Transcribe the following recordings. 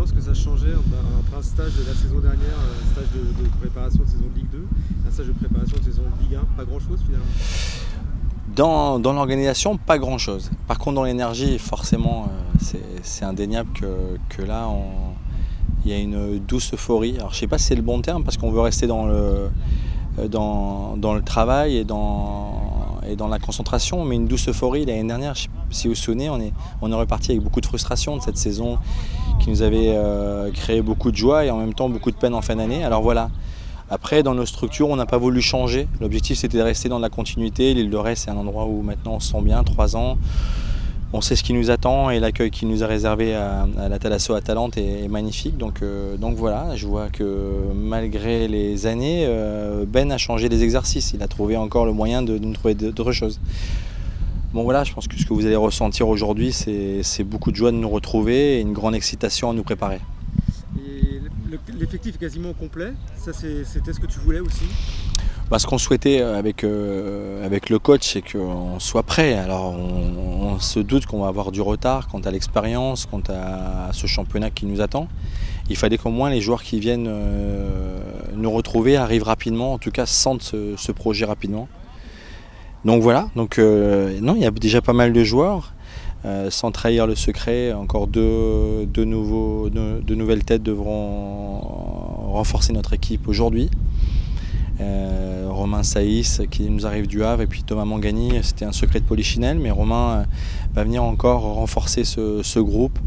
disant ce que ça changeait après un stage de la saison dernière, un stage de préparation de saison de Ligue 2, un stage de préparation de saison de Ligue 1, pas grand chose finalement. Dans l'organisation, pas grand chose. Par contre dans l'énergie, forcément, c'est indéniable que là, il y a une douce euphorie. Alors je ne sais pas si c'est le bon terme parce qu'on veut rester dans le travail et dans la concentration, mais une douce euphorie. L'année dernière, si vous vous souvenez, on est reparti avec beaucoup de frustration de cette saison qui nous avait créé beaucoup de joie et en même temps beaucoup de peine en fin d'année. Alors voilà. Après, dans nos structures, on n'a pas voulu changer. L'objectif, c'était de rester dans la continuité. L'île de Ré, c'est un endroit où maintenant on se sent bien, 3 ans. On sait ce qui nous attend et l'accueil qui nous a réservé à la Thalasso Atalante est magnifique. Donc voilà, je vois que malgré les années, Ben a changé les exercices. Il a trouvé encore le moyen de nous trouver d'autres choses. Bon voilà, je pense que ce que vous allez ressentir aujourd'hui, c'est beaucoup de joie de nous retrouver et une grande excitation à nous préparer. L'effectif est quasiment complet, ça c'était ce que tu voulais aussi? Ce qu'on souhaitait avec le coach, c'est qu'on soit prêt. Alors on se doute qu'on va avoir du retard quant à l'expérience, quant à ce championnat qui nous attend. Il fallait qu'au moins les joueurs qui viennent nous retrouver arrivent rapidement, en tout cas sentent ce projet rapidement. Donc voilà, non, il y a déjà pas mal de joueurs. Sans trahir le secret, encore deux nouvelles têtes devront renforcer notre équipe aujourd'hui. Romain Saïs qui nous arrive du Havre et puis Thomas Mangani, c'était un secret de Polichinelle, mais Romain va venir encore renforcer ce groupe.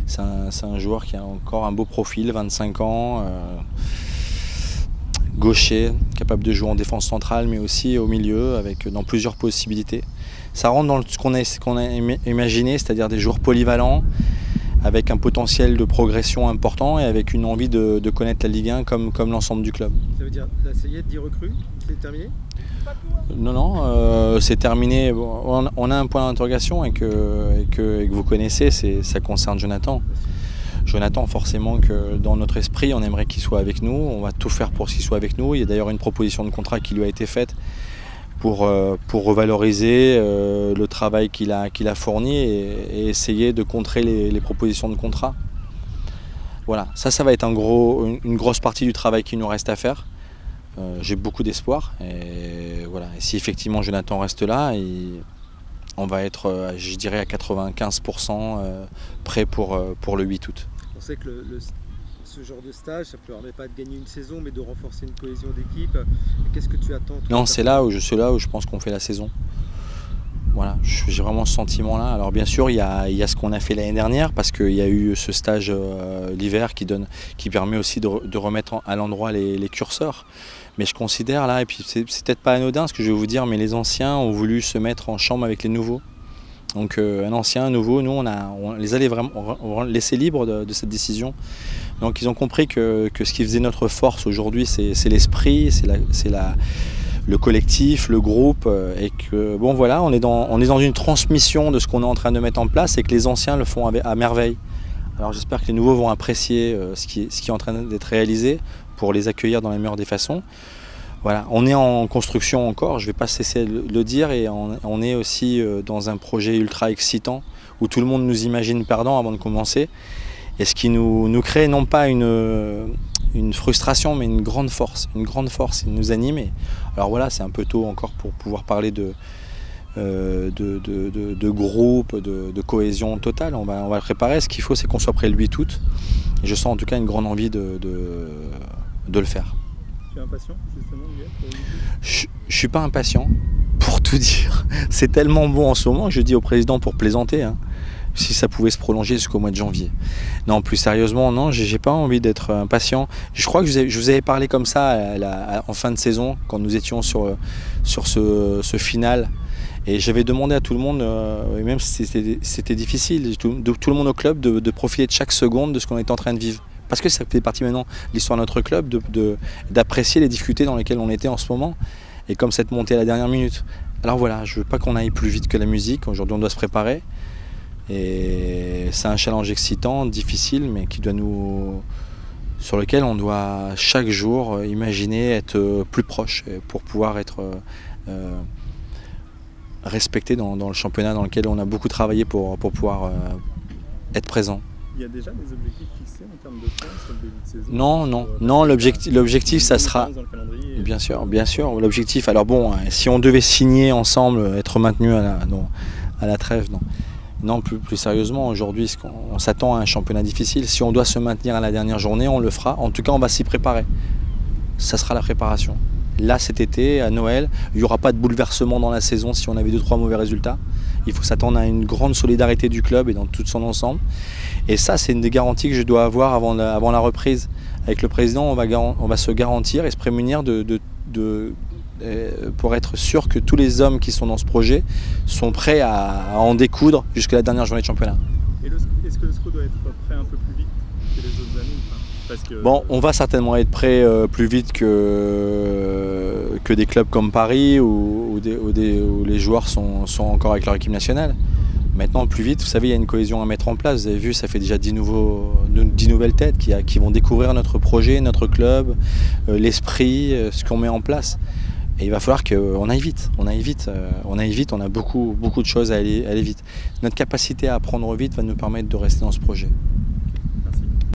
C'est un joueur qui a encore un beau profil, 25 ans, gaucher, capable de jouer en défense centrale mais aussi au milieu dans plusieurs possibilités. Ça rentre dans ce qu'on a imaginé, c'est-à-dire des joueurs polyvalents, avec un potentiel de progression important et avec une envie de connaître la Ligue 1 comme l'ensemble du club. Ça veut dire, là, ça y est, 10 recrues, c'est terminé? Non, c'est terminé. On a un point d'interrogation et que vous connaissez, ça concerne Jonathan. Jonathan, forcément que dans notre esprit, on aimerait qu'il soit avec nous, on va tout faire pour qu'il soit avec nous. Il y a d'ailleurs une proposition de contrat qui lui a été faite pour revaloriser le travail qu'il a fourni et essayer de contrer les propositions de contrat. Voilà, ça va être une grosse partie du travail qui nous reste à faire. J'ai beaucoup d'espoir et voilà. Et si effectivement Jonathan reste là, on va être, je dirais, à 95% prêt pour le 8 août. On sait que ce genre de stage, ça ne permet pas de gagner une saison, mais de renforcer une cohésion d'équipe. Qu'est-ce que tu attends? Non, c'est là où je pense qu'on fait la saison. Voilà, j'ai vraiment ce sentiment-là. Alors bien sûr, il y a ce qu'on a fait l'année dernière, parce qu'il y a eu ce stage l'hiver qui permet aussi de remettre à l'endroit les curseurs. Mais je considère là, et puis c'est peut-être pas anodin ce que je vais vous dire, mais les anciens ont voulu se mettre en chambre avec les nouveaux. Donc un ancien, un nouveau, nous on les allait vraiment laisser libres de cette décision. Donc ils ont compris que ce qui faisait notre force aujourd'hui, c'est l'esprit, c'est le collectif, le groupe, et que bon voilà, on est dans une transmission de ce qu'on est en train de mettre en place et que les anciens le font à merveille. Alors j'espère que les nouveaux vont apprécier ce qui est en train d'être réalisé pour les accueillir dans la meilleure des façons. Voilà, on est en construction encore, je ne vais pas cesser de le dire, et on est aussi dans un projet ultra excitant où tout le monde nous imagine perdants avant de commencer, et ce qui nous crée non pas une frustration mais une grande force, il nous anime. Alors voilà, c'est un peu tôt encore pour pouvoir parler de groupe, de cohésion totale. On va le préparer, ce qu'il faut c'est qu'on soit prêt le 8 août, et je sens en tout cas une grande envie de le faire. Tu es impatient justement de dire? Je ne suis pas impatient, pour tout dire. C'est tellement bon en ce moment que je dis au président pour plaisanter, hein, si ça pouvait se prolonger jusqu'au mois de janvier. Non, plus sérieusement, non, j'ai pas envie d'être impatient. Je crois que je vous avais parlé comme ça en fin de saison, quand nous étions sur ce final. Et j'avais demandé à tout le monde, et même si c'était difficile, tout le monde au club de profiter de chaque seconde de ce qu'on est en train de vivre. Parce que ça fait partie maintenant de l'histoire de notre club, d'apprécier les difficultés dans lesquelles on était en ce moment, et comme cette montée à la dernière minute. Alors voilà, je ne veux pas qu'on aille plus vite que la musique, aujourd'hui on doit se préparer, et c'est un challenge excitant, difficile, mais sur lequel on doit chaque jour imaginer être plus proche, pour pouvoir être respecté dans le championnat dans lequel on a beaucoup travaillé pour pouvoir être présent. Il y a déjà des objectifs fixés en termes de points sur le début de saison? Non, l'objectif ça sera... Bien sûr, l'objectif, alors bon, si on devait signer ensemble, être maintenu à la trêve, non, plus sérieusement, aujourd'hui, on s'attend à un championnat difficile. Si on doit se maintenir à la dernière journée, on le fera. En tout cas, on va s'y préparer. Ça sera la préparation. Là, cet été, à Noël, il n'y aura pas de bouleversement dans la saison si on avait 2-3 mauvais résultats. Il faut s'attendre à une grande solidarité du club et dans tout son ensemble. Et ça, c'est une des garanties que je dois avoir avant la reprise. Avec le président, on va se garantir et se prémunir pour être sûr que tous les hommes qui sont dans ce projet sont prêts à en découdre jusqu'à la dernière journée de championnat. Est-ce que le SCO doit être prêt un peu plus vite que les autres années ou pas? Bon, on va certainement être prêt plus vite que des clubs comme Paris où les joueurs sont encore avec leur équipe nationale. Maintenant, plus vite, vous savez, il y a une cohésion à mettre en place. Vous avez vu, ça fait déjà 10 nouvelles têtes qui vont découvrir notre projet, notre club, l'esprit, ce qu'on met en place. Et il va falloir qu'on aille vite. On a beaucoup de choses à aller vite. Notre capacité à apprendre vite va nous permettre de rester dans ce projet.